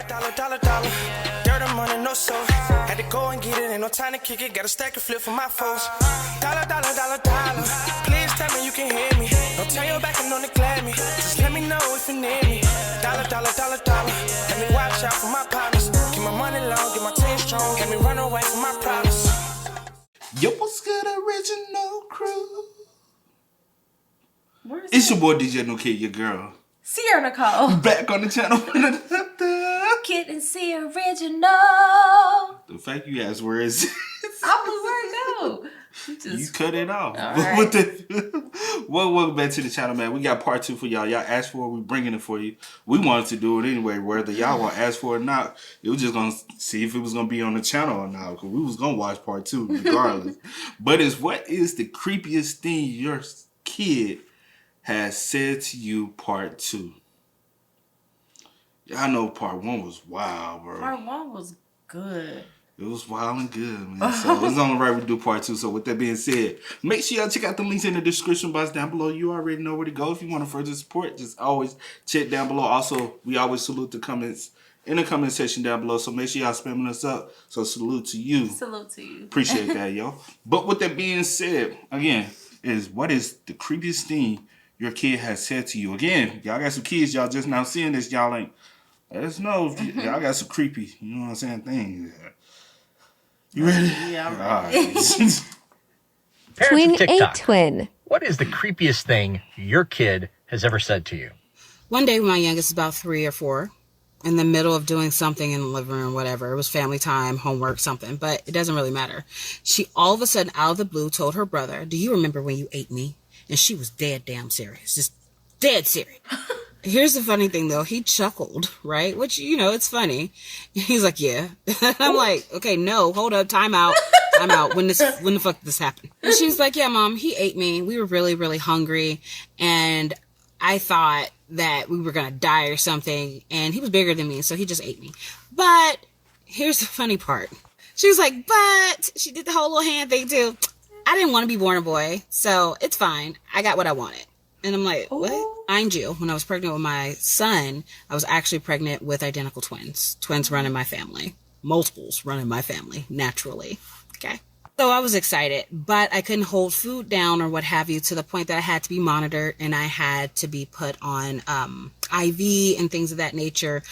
Dollar, dollar, dollar. Dirt and money, no soul. Had to go and get it, ain't no time to kick it. Got a stack and flip for my foes. Dollar, dollar, dollar, dollar. Please tell me you can hear me. Don't turn your back and don't neglect me. Just let me know if you need me. Dollar, dollar, dollar, dollar. Let me watch out for my partners. Keep my money long, get my team strong. Let me run away from my problems. Yo, what's good, original crew? Where's It's that? your boy DJ No Kid, your girl. Sierra Nicole. Back on the channel. Kid and C original. The fact you asked where is I was where it go. you cut it off. All But right. welcome back to the channel, man. We got part 2 for y'all. Y'all asked for it. We bringing it for you. We wanted to do it anyway, whether y'all want to ask for it or not. It was just going to see if it was going to be on the channel or not. Because we was going to watch part 2 regardless. But it's what is the creepiest thing your kid has said to you, part 2. Y'all know part 1 was wild, bro. Part 1 was good. It was wild and good, man. So it's only right we do part 2. So with that being said, make sure y'all check out the links in the description box down below. You already know where to go. If you want to further support, just always check down below. Also, we always salute the comments in the comment section down below. So make sure y'all spamming us up. So salute to you. Salute to you. Appreciate that, yo. But with that being said, again, is what is the creepiest thing your kid has said to you? Again, y'all got some kids, y'all just now seeing this, y'all ain't. Let us know if y'all got some creepy, you know what I'm saying, things. You ready? Yeah, I'm ready. Right. Twin TikTok. a twin. What is the creepiest thing your kid has ever said to you? One day when my youngest is about 3 or 4, in the middle of doing something in the living room, whatever, it was family time, homework, something, but it doesn't really matter. She all of a sudden, out of the blue, told her brother, "Do you remember when you ate me?" And she was dead damn serious, just dead serious. Here's the funny thing, though. He chuckled, right? Which, you know, it's funny. He's like, yeah. I'm like, okay, no, hold up, time out. Time out. When the fuck did this happen? And she's like, yeah, Mom, he ate me. We were really, really hungry. And I thought that we were going to die or something. And he was bigger than me, so he just ate me. But here's the funny part. She was like, but she did the whole little hand thing, too. I didn't want to be born a boy, so it's fine. I got what I wanted. And I'm like, what? Mind you, when I was pregnant with my son, I was actually pregnant with identical twins. Twins run in my family. Multiples run in my family, naturally. Okay. So I was excited, but I couldn't hold food down or what have you to the point that I had to be monitored and I had to be put on IV and things of that nature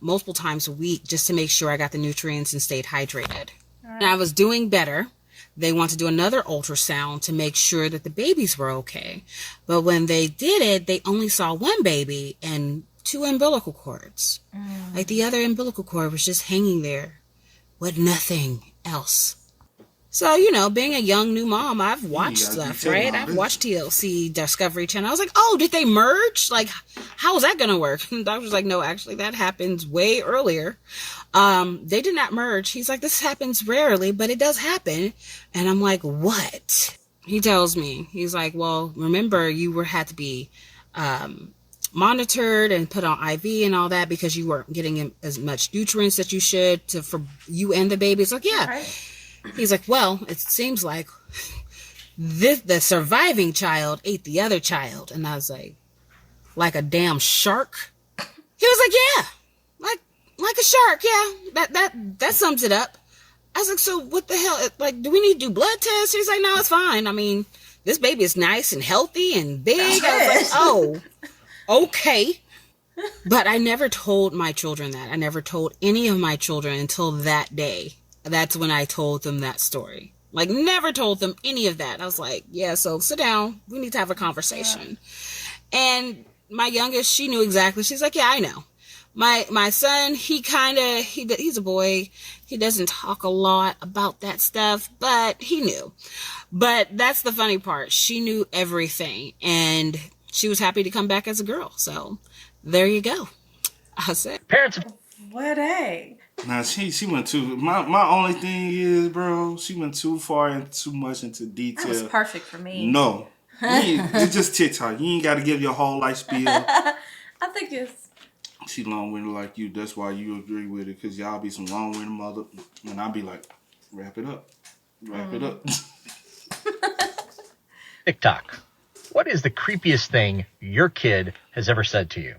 multiple times a week just to make sure I got the nutrients and stayed hydrated. Right. And I was doing better. They want to do another ultrasound to make sure that the babies were okay. But when they did it, they only saw one baby and 2 umbilical cords. Like the other umbilical cord was just hanging there with nothing else. So, you know, being a young new mom, I've watched stuff, right? I've watched TLC, Discovery Channel. I was like, oh, did they merge? Like, how is that going to work? And the doctor was like, no, actually, that happens way earlier. They did not merge. He's like, this happens rarely, but it does happen. And I'm like, what? He tells me, he's like, well, remember you had to be, monitored and put on IV and all that because you weren't getting as much nutrients that you should for you and the baby. It's like, yeah. Right. He's like, well, it seems like the surviving child ate the other child. And I was like a damn shark. He was like, yeah, like a shark. Yeah, that sums it up. I was like, so what the hell? Like, do we need to do blood tests? He's like, no, it's fine. I mean, this baby is nice and healthy and big. I was like, oh, okay. But I never told my children that. I never told any of my children until that day. That's when I told them that story. Like, never told them any of that. I was like, yeah, so sit down. We need to have a conversation. Yeah. And my youngest, she knew exactly. She's like, yeah, I know. My son, he's a boy. He doesn't talk a lot about that stuff, but he knew. But that's the funny part. She knew everything, and she was happy to come back as a girl. So there you go. I said, Parents. What a. Now she went too. My only thing is, bro, she went too far and too much into detail. That was perfect for me. No, it's just TikTok. You ain't got to give your whole life spiel. I think it's. She long-winded like you. That's why you agree with it, because y'all be some long-winded mother, and I'll be like, wrap it up, wrap it up. TikTok. What is the creepiest thing your kid has ever said to you?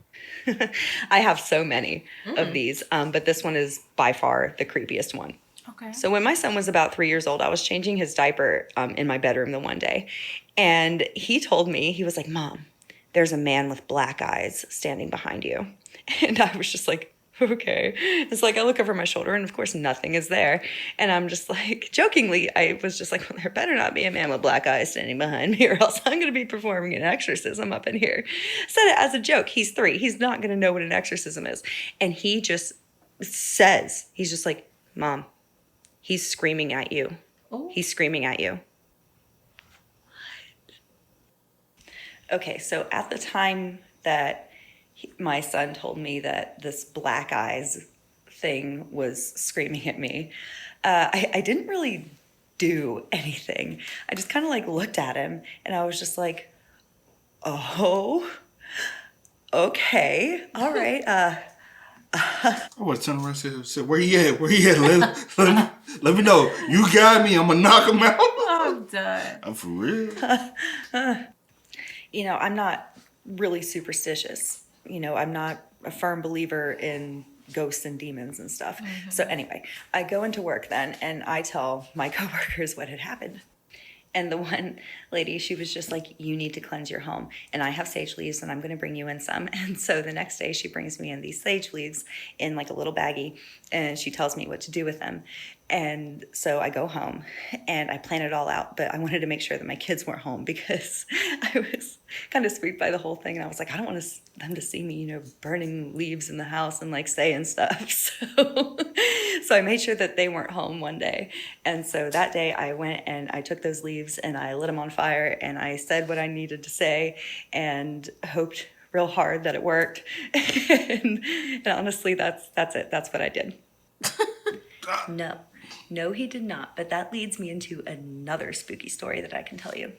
I have so many of these, but this one is by far the creepiest one. Okay. So when my son was about 3 years old, I was changing his diaper in my bedroom the one day. And he told me, he was like, Mom, there's a man with black eyes standing behind you. And I was just like, okay. It's like I look over my shoulder and of course nothing is there. And I'm just like, jokingly, I was just like, well, there better not be a man with black eyes standing behind me or else I'm going to be performing an exorcism up in here. Said it as a joke. He's 3. He's not going to know what an exorcism is. And he just says, he's just like, Mom, he's screaming at you. Ooh. He's screaming at you. Okay, so at the time that my son told me that this black eyes thing was screaming at me, I didn't really do anything. I just kind of like looked at him and I was just like, oh, okay, all right. I would turn around and say, where he at? Where he at? Let me know. You got me. I'm going to knock him out. I'm done. I'm for real. You know, I'm not really superstitious. You know, I'm not a firm believer in ghosts and demons and stuff. So anyway, I go into work then and I tell my coworkers what had happened. And the one lady, she was just like, you need to cleanse your home. And I have sage leaves and I'm going to bring you in some. And so the next day she brings me in these sage leaves in like a little baggie and she tells me what to do with them. And so I go home and I plan it all out, but I wanted to make sure that my kids weren't home because I was kind of spooked by the whole thing. And I was like, I don't want them to see me, you know, burning leaves in the house and like saying stuff. So I made sure that they weren't home one day. And so that day I went and I took those leaves and I lit them on fire and I said what I needed to say and hoped real hard that it worked. and honestly, that's it. That's what I did. No, he did not. But that leads me into another spooky story that I can tell you.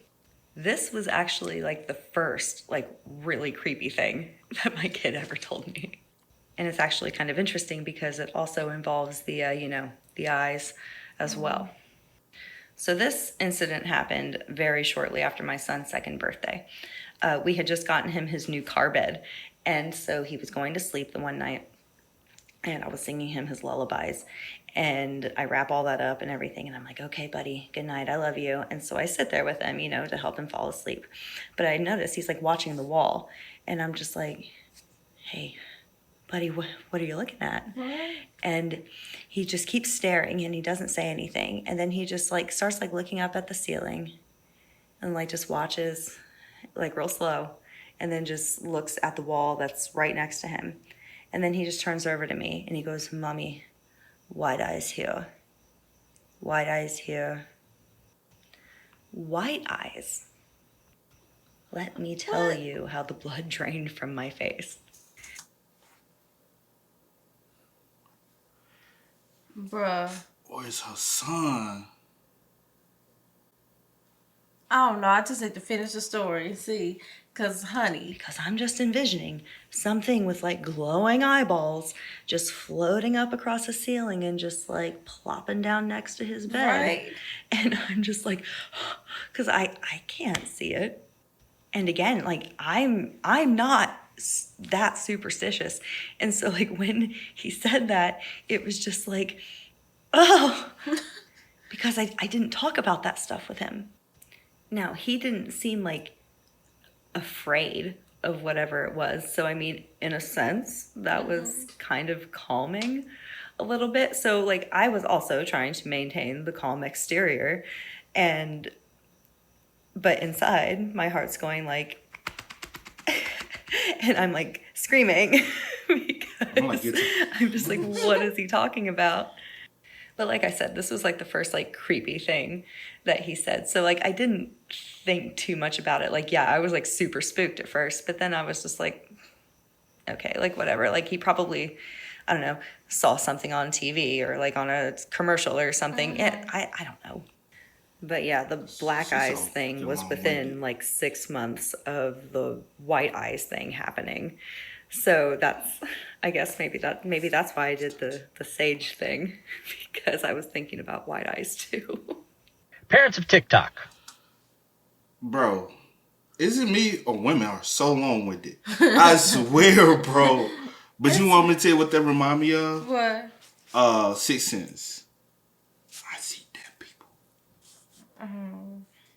This was actually like the first like really creepy thing that my kid ever told me. And it's actually kind of interesting because it also involves the eyes as well. So this incident happened very shortly after my son's 2nd birthday. We had just gotten him his new car bed. And so he was going to sleep the one night. And I was singing him his lullabies. And I wrap all that up and everything. And I'm like, okay, buddy, good night. I love you. And so I sit there with him, you know, to help him fall asleep. But I notice he's like watching the wall. And I'm just like, hey, buddy, what are you looking at? What? And he just keeps staring and he doesn't say anything. And then he just like starts like looking up at the ceiling and like just watches like real slow. And then just looks at the wall that's right next to him. And then he just turns over to me and he goes, Mommy, white eyes here. White eyes here. White eyes. Let me tell you how the blood drained from my face. Bruh. Where's her son? I don't know. I just had to finish the story and see. Because, honey. Because I'm just envisioning something with like glowing eyeballs just floating up across the ceiling and just like plopping down next to his bed. Right. And I'm just like, because I can't see it. And again, like I'm not that superstitious. And so like when he said that, it was just like, oh, because I didn't talk about that stuff with him. Now, he didn't seem like afraid of whatever it was. So, I mean, in a sense, that was kind of calming a little bit. So, like, I was also trying to maintain the calm exterior. But inside, my heart's going like, and I'm like screaming because I'm just like, what is he talking about? But like I said, this was like the first like creepy thing that he said. So like I didn't think too much about it. Like, yeah, I was like super spooked at first, but then I was just like, okay, like whatever. Like he probably, I don't know, saw something on TV or like on a commercial or something. I don't know. But yeah, the black eyes thing was within like 6 months of the white eyes thing happening. So that's, I guess maybe that's why I did the sage thing, because I was thinking about white eyes too. Parents of TikTok. Bro, Is it me or women are so long with it? I swear, bro. But you want me to tell you what that remind me of? What? Sixth Sense. I see dead people.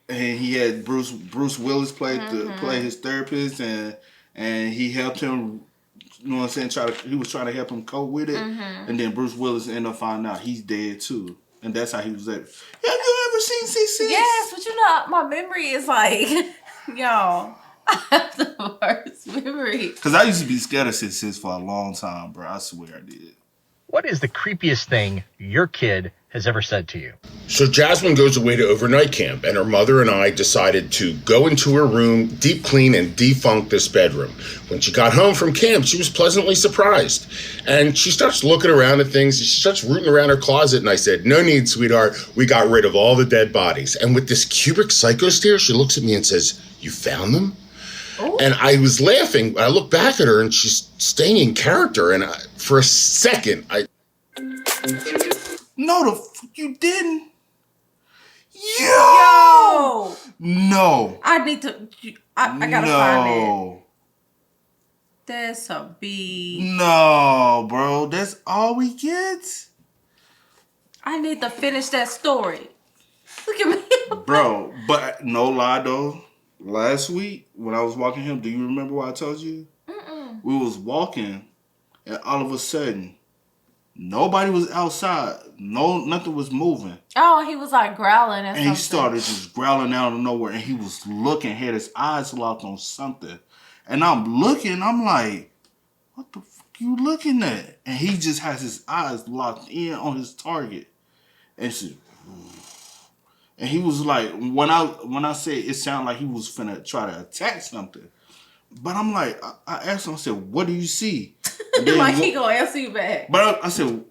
And he had Bruce Willis play his therapist, and he helped him. You know what I'm saying? He was trying to help him cope with it, and then Bruce Willis ended up finding out he's dead too, and that's how he was at. Have you ever seen Sixth Sense? Yes, but you know, my memory is like, y'all, I have the worst memory. Because I used to be scared of Sixth Sense for a long time, bro. I swear I did. What is the creepiest thing your kid has ever said to you? So Jasmine goes away to overnight camp, and her mother and I decided to go into her room, deep clean, and defunk this bedroom. When she got home from camp, she was pleasantly surprised. And she starts looking around at things. She starts rooting around her closet, and I said, "No need, sweetheart. We got rid of all the dead bodies." And with this cubic psycho stare, she looks at me and says, "You found them?" Ooh. And I was laughing. I look back at her, and she's staying in character. And for a second, No, you didn't. Yo! No. I need to. I gotta find it. No. That's a B. No, bro. That's all we get? I need to finish that story. Look at me. Bro, but no lie though. Last week, when I was walking him, do you remember what I told you? We was walking, and all of a sudden, nobody was outside. Nothing was moving. Oh, he was like growling and something. He started just growling out of nowhere, and he was looking, had his eyes locked on something. And I'm looking, I'm like, what the fuck you looking at? And he just has his eyes locked in on his target. And he was like, when I said it sounded like he was finna try to attack something. But I'm like, I asked him, I said, what do you see? Like he gonna answer you back. But I said,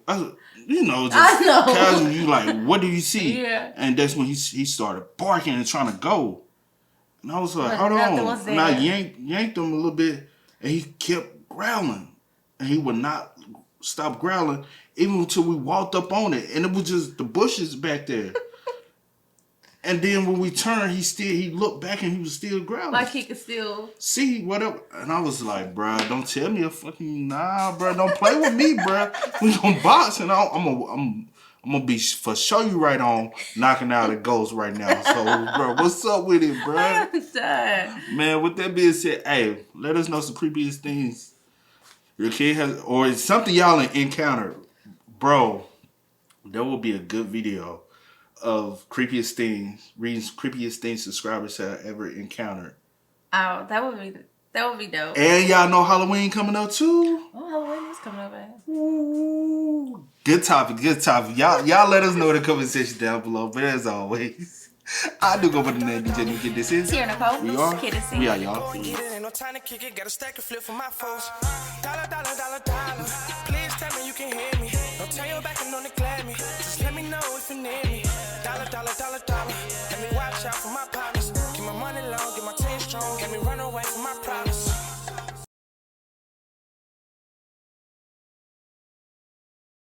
you know, just I know. casually, you like, what do you see? Yeah. And that's when he started barking and trying to go. And I was like, hold nothing on. was there. And I yanked him a little bit, and he kept growling. And he would not stop growling even until we walked up on it. And it was just the bushes back there. And then when we turned, he looked back and he was still growling. Like he could still see whatever. And I was like, bruh, don't tell me a fucking bruh, don't play with me, bruh. We gonna box, and I'm gonna be for show you right on knocking out a ghost right now. So, bruh, what's up with it, bruh? I'm done. Man, with that being said, hey, let us know some creepiest things your kid has, or it's something y'all encountered, bro. That would be a good video of creepiest things, reading creepiest things subscribers have ever encountered. Oh, that would be dope. And y'all know Halloween coming up too. Oh, Halloween is coming up, man. Ooh, good topic. Y'all let us know in the comment section down below. But as always, I do go by the name DJ New Kid. This is Here, Nicole. We are. Kid and Cee. We are, y'all. Ain't no time to kick it, gotta stack a flip for my foes. Dollar. Please tell me you can hear me. Don't turn your back and don't neglect me. Just let me know if you need me. Dollar. Let me watch out for my partners. Get my money long, get my team strong. Get me run away from my